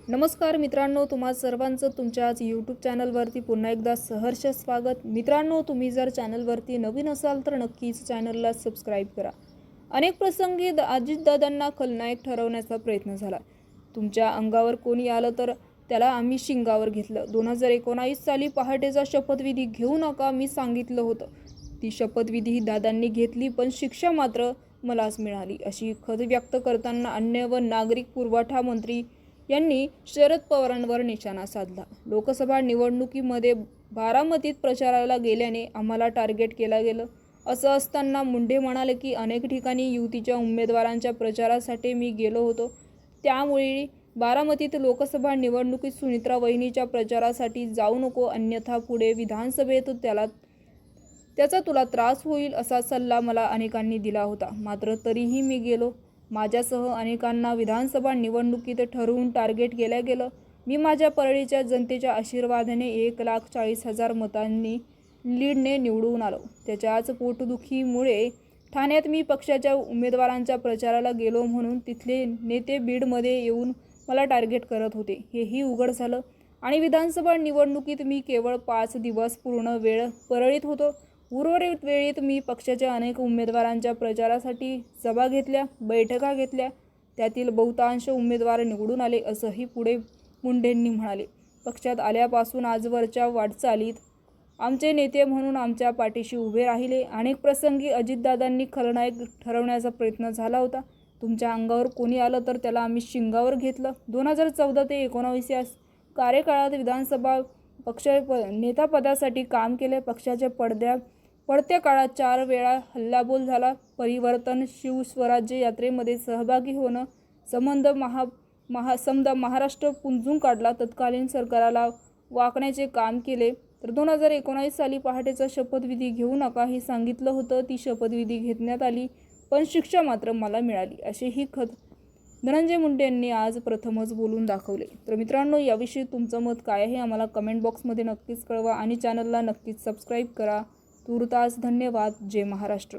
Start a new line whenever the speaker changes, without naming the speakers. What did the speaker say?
नमस्कार मित्रांनो, तुम्हा सर्वांचं तुमच्याच यूट्यूब चॅनलवरती पुन्हा एकदा सहर्ष स्वागत। मित्रांनो, तुम्ही जर चॅनलवरती नवीन असाल तर नक्कीच चॅनलला सबस्क्राईब करा। अनेक प्रसंगी अजितदादांना खलनायक ठरवण्याचा प्रयत्न झाला। तुमच्या अंगावर कोणी आलं तर त्याला आम्ही शिंगावर घेतलं। 2019 साली पहाटेचा शपथविधी घेऊ नका मी सांगितलं होतं। ती शपथविधी दादांनी घेतली, पण शिक्षा मात्र मलाच मिळाली, अशी खंत व्यक्त करताना अन्न व नागरिक पुरवठा मंत्री यांनी शरद पवारांवर निशाणा साधला। लोकसभा निवडणुकीमध्ये बारामतीत प्रचाराला गेल्याने आम्हाला टार्गेट केलं गेलं। असं असताना मुंडे म्हणाले की अनेक ठिकाणी युतीच्या उमेदवारांच्या प्रचारासाठी मी गेलो होतो, त्यामुळे बारामतीत लोकसभा निवडणुकीत सुनित्रा वहिनीच्या प्रचारासाठी जाऊ नको, अन्यथा पुढे विधानसभेत त्याचा तुला त्रास होईल असा सल्ला मला अनेकांनी दिला होता, मात्र तरीही मी गेलो। माझ्यासह अनेकांना विधानसभा निवडणुकीत ठरवून टार्गेट केलं गेलं। मी माझ्या परळीच्या जनतेच्या आशीर्वादाने 1,40,000 मतांनी लीडने निवडून आलो। त्याच्याच पोटदुखीमुळे ठाण्यात मी पक्षाच्या उमेदवारांच्या प्रचाराला गेलो म्हणून तिथले नेते बीडमध्ये येऊन मला टार्गेट करत होते, हेही उघड झालं। आणि विधानसभा निवडणुकीत मी केवळ 5 दिवस पूर्ण वेळ परळीत होतो। उर्वरित वेळेत मी पक्षाच्या अनेक उमेदवारांच्या प्रचारासाठी सभा घेतल्या, बैठका घेतल्या, त्यातील बहुतांश उमेदवार निवडून आले, असंही पुढे मुंडेंनी म्हणाले। पक्षात आल्यापासून आजवरच्या वाटचालीत आमचे नेते म्हणून आमच्या पाठीशी उभे राहिले। अनेक प्रसंगी अजितदादांनी खलनायक ठरवण्याचा प्रयत्न झाला होता। तुमच्या अंगावर कोणी आलं तर त्याला आम्ही शिंगावर घेतलं। 2014 ते 2019 या कार्यकाळात विधानसभा पक्ष नेतापदासाठी काम केले। पक्षाच्या पडत्या काळात 4 वेळा हल्लाबोल झाला। परिवर्तन शिवस्वराज्य यात्रेमध्ये सहभागी होणं, समद महाराष्ट्र पुंजून काढला, तत्कालीन सरकारला वाकण्याचे काम केले। तर 2019 साली पहाटेचा शपथविधी घेऊ नका हे सांगितलं होतं। ती शपथविधी घेण्यात आली, पण शिक्षा मात्र मला मिळाली, असेही खंत धनंजय मुंडे यांनी आज प्रथमच बोलून दाखवले। तर मित्रांनो, याविषयी तुमचं मत काय आहे आम्हाला कमेंट बॉक्समध्ये नक्कीच कळवा आणि चॅनलला नक्कीच सबस्क्राईब करा। तूर्तास धन्यवाद। जय महाराष्ट्र।